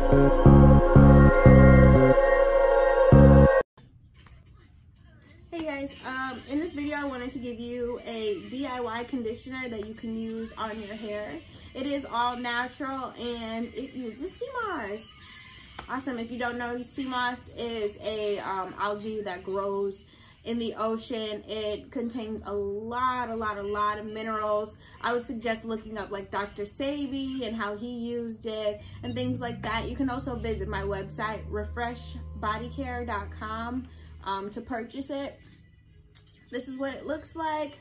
Hey guys, in this video I wanted to give you a DIY conditioner that you can use on your hair. It is all natural and it uses sea moss. Awesome. If you don't know, sea moss is a algae that grows in the ocean. It contains a lot of minerals. I would suggest looking up like Dr. Sebi and how he used it and things like that. You can also visit my website, refreshbodycare.com, to purchase it. This is what it looks like.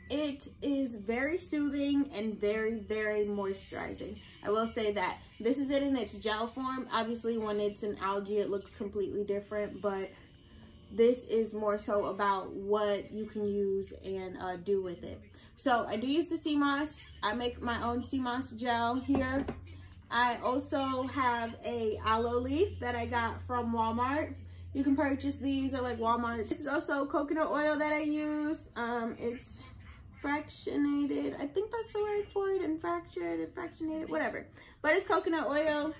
It is very soothing and very moisturizing. I will say that this is it in its gel form. Obviously when it's an algae it looks completely different, but this is more so about what you can use and do with it. So I do use the sea moss. I make my own sea moss gel here. I also have a aloe leaf that I got from Walmart. You can purchase these at like Walmart. This is also coconut oil that I use. It's fractionated, I think that's the word for it, and fractionated, whatever. But it's coconut oil.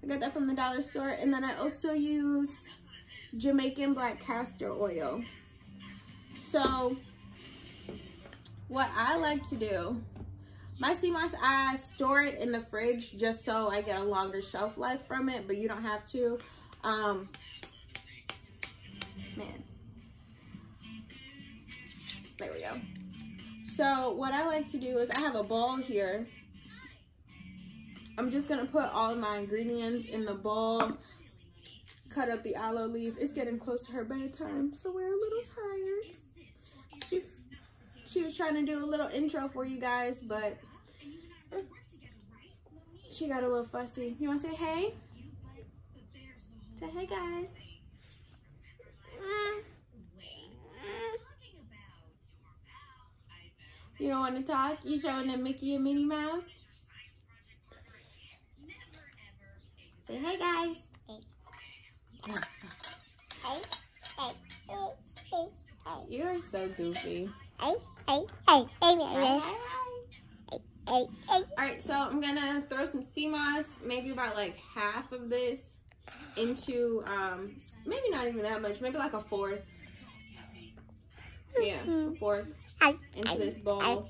I got that from the dollar store. And then I also use Jamaican black castor oil. So what I like to do, my sea moss, I store it in the fridge just so I get a longer shelf life from it, but you don't have to. Man, there we go. So what I like to do is I have a bowl here. I'm just gonna put all of my ingredients in the bowl, cut up the aloe leaf. It's getting close to her bedtime, so we're a little tired. She was trying to do a little intro for you guys, but she got a little fussy. You wanna say hey? Say hey guys. You don't want to talk? You showing them Mickey and Minnie Mouse? Say hey guys. You are so goofy. Alright, so I'm gonna throw some sea moss, maybe about like half of this into maybe not even that much, maybe like a fourth. Yeah, a fourth into this bowl.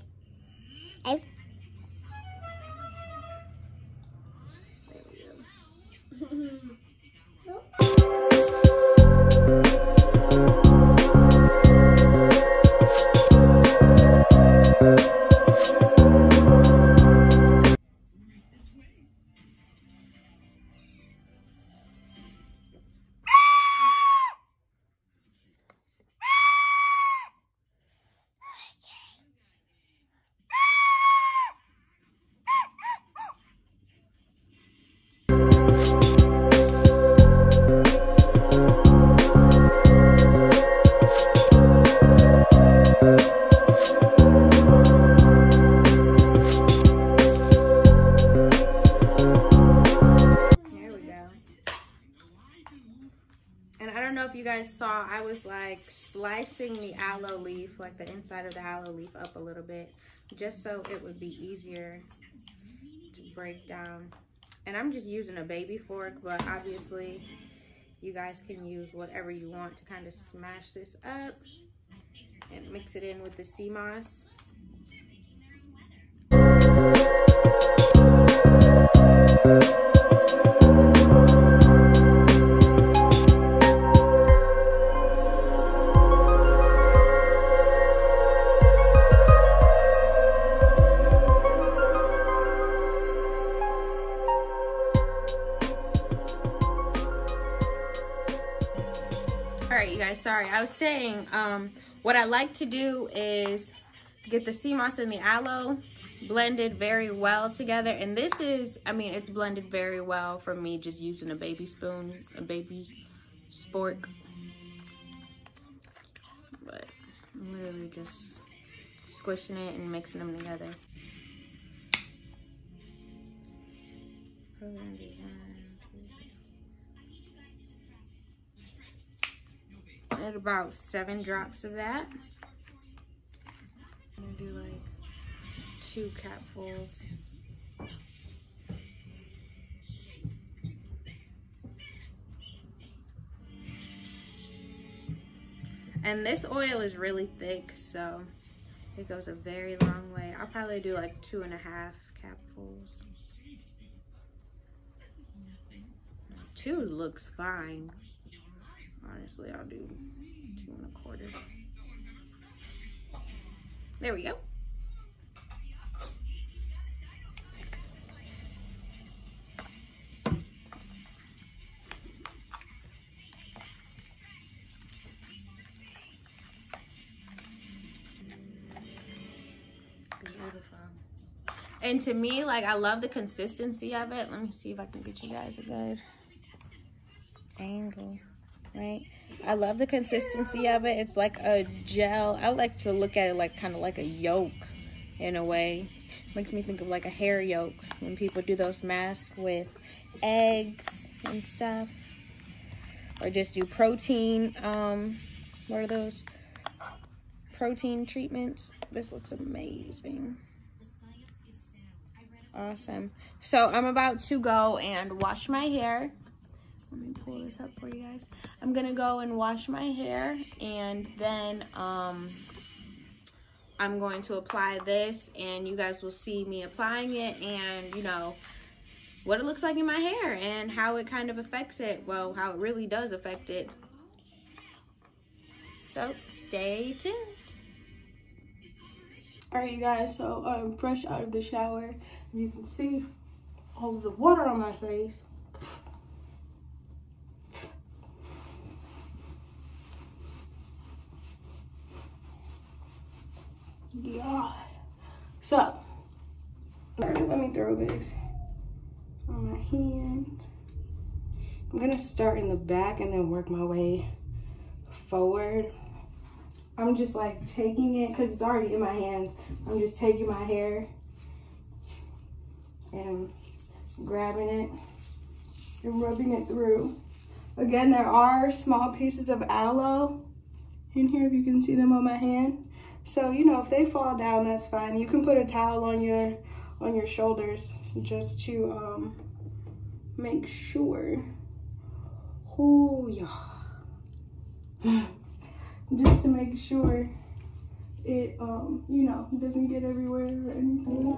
There we go. You guys saw I was like slicing the aloe leaf, like the inside of the aloe leaf up a little bit, just so it would be easier to break down. And I'm just using a baby fork, but obviously you guys can use whatever you want to kind of smash this up and mix it in with the sea moss. Alright you guys, sorry, I was saying what I like to do is get the sea moss and the aloe blended very well together, and this is, I mean, it's blended very well from me just using a baby spoon, a baby spork, but I'm literally just squishing it and mixing them together. At about 7 drops of that. I'm gonna do like 2 capfuls. And this oil is really thick, so it goes a very long way. I'll probably do like 2.5 capfuls. 2 looks fine. Honestly, I'll do 2.25. There we go. And to me, like, I love the consistency of it. Let me see if I can get you guys a good angle, right? I love the consistency of it. It's like a gel. I like to look at it like kind of like a yolk in a way. Makes me think of like a hair yolk when people do those masks with eggs and stuff. Or just do protein, what are those? Protein treatments. This looks amazing. Awesome. So I'm about to go and wash my hair. Let me pull this up for you guys. I'm gonna go and wash my hair, and then I'm going to apply this, and you guys will see me applying it, and you know what it looks like in my hair and how it kind of affects it. Well, how it really does affect it. So stay tuned. All right, you guys, so I'm fresh out of the shower. You can see all of the water on my face. Yeah. So, let me throw this on my hand. I'm gonna start in the back and then work my way forward. I'm just like taking it, because it's already in my hands. I'm just taking my hair and grabbing it and rubbing it through. Again, there are small pieces of aloe in here, if you can see them on my hand. So, you know, if they fall down, that's fine. You can put a towel on your shoulders just to make sure. Oh, yeah. Just to make sure it, you know, doesn't get everywhere or anything.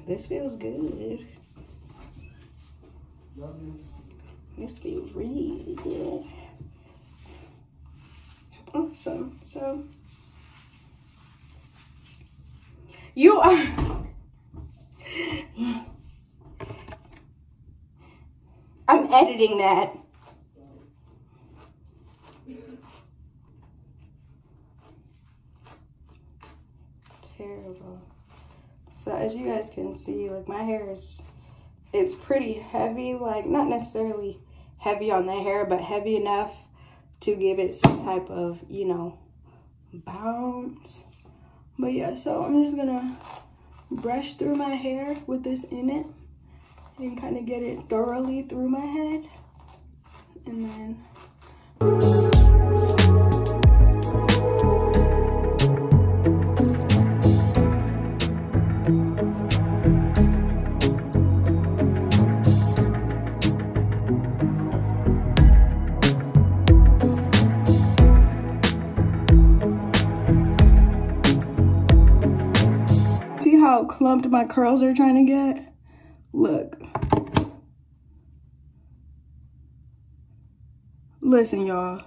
This feels good. This feels really good. Awesome. So you are I'm editing that. Terrible. So as you guys can see, like my hair it's pretty heavy, like not necessarily heavy on the hair, but heavy enough to give it some type of, you know, bounce. But yeah, so I'm just gonna brush through my hair with this in it and kind of get it thoroughly through my head. And then how clumped my curls are trying to get? Look. Listen, y'all.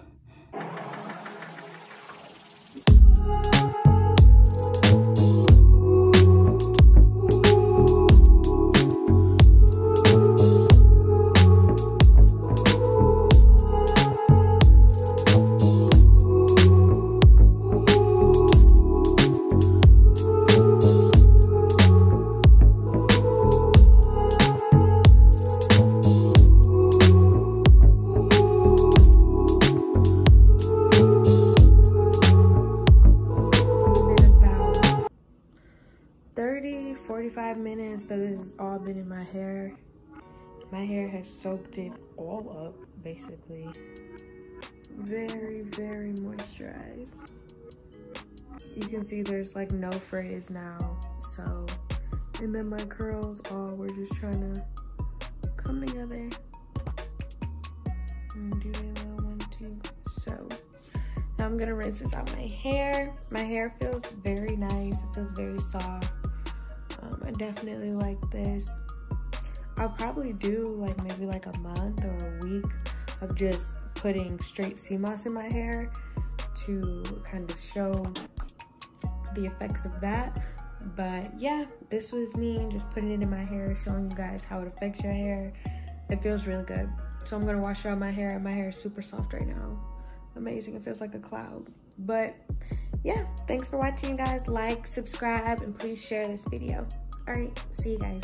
My hair has soaked it all up, basically. Very, very moisturized. You can see there's like no frizz now, so. And then my curls all were just trying to come together. And do a little one too. So now I'm gonna rinse this out my hair. My hair feels very nice. It feels very soft. I definitely like this. I'll probably do like maybe like a month or a week of just putting straight sea moss in my hair to kind of show the effects of that. But yeah, this was me just putting it in my hair, showing you guys how it affects your hair. It feels really good. So I'm gonna wash out my hair, and my hair is super soft right now. Amazing, it feels like a cloud. But yeah, thanks for watching, guys. Like, subscribe, and please share this video. All right, see you guys.